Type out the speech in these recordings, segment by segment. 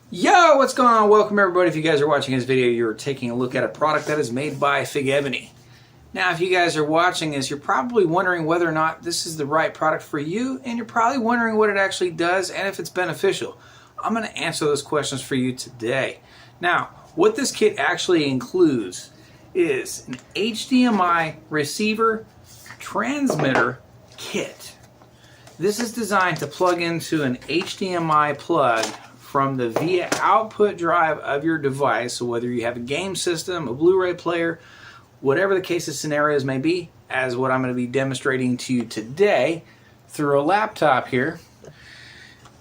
Yo, what's going on? Welcome everybody. If you guys are watching this video, you're taking a look at a product that is made by FIGEBNY. Now, if you guys are watching this, you're probably wondering whether or not this is the right product for you, and you're probably wondering what it actually does and if it's beneficial. I'm going to answer those questions for you today. Now, what this kit actually includes is an HDMI receiver transmitter kit. This is designed to plug into an HDMI plug from the via output drive of your device. So whether you have a game system, a Blu-ray player, whatever the case of scenarios may be, as what I'm going to be demonstrating to you today through a laptop here,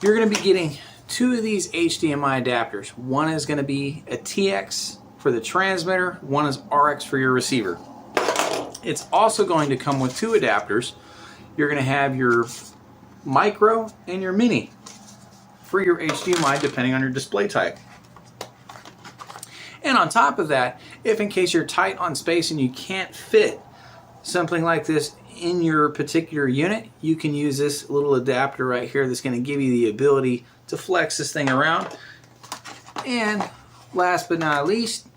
you're going to be getting two of these HDMI adapters. One is going to be a TX for the transmitter, one is RX for your receiver. It's also going to come with two adapters. You're going to have your micro and your mini for your HDMI, depending on your display type. And on top of that, if in case you're tight on space and you can't fit something like this in your particular unit, you can use this little adapter right here that's going to give you the ability to flex this thing around. And last but not least,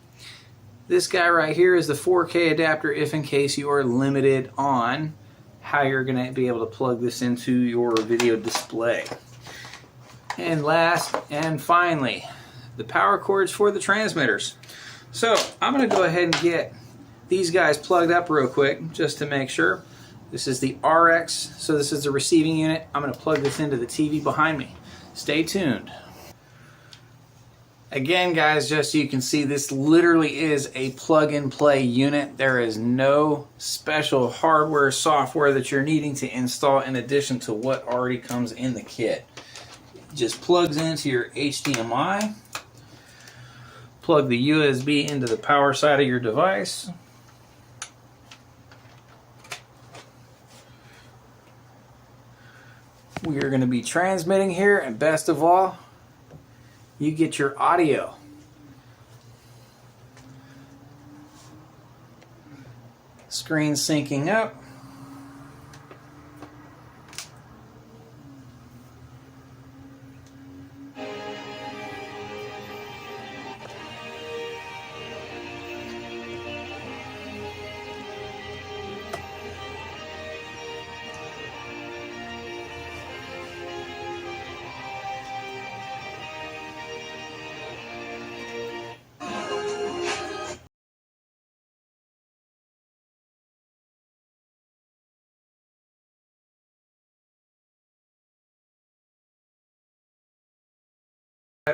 this guy right here is the 4K adapter if in case you are limited on how you're going to be able to plug this into your video display. And last and finally, the power cords for the transmitters. So I'm going to go ahead and get these guys plugged up real quick just to make sure. This is the RX, so this is the receiving unit. I'm going to plug this into the TV behind me. Stay tuned. Again, guys, just so you can see, this literally is a plug-and-play unit. There is no special hardware, software that you're needing to install in addition to what already comes in the kit. It just plugs into your HDMI, plug the USB into the power side of your device. We are going to be transmitting here, and best of all, you get your audio. Screen syncing up.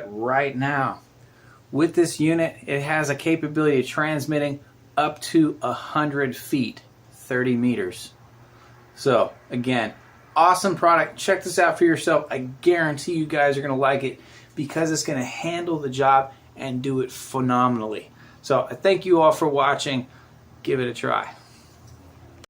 Right now, with this unit, it has a capability of transmitting up to 100 feet, 30 meters. So again, awesome product. Check this out for yourself. I guarantee you guys are going to like it because it's going to handle the job and do it phenomenally. So I thank you all for watching. Give it a try.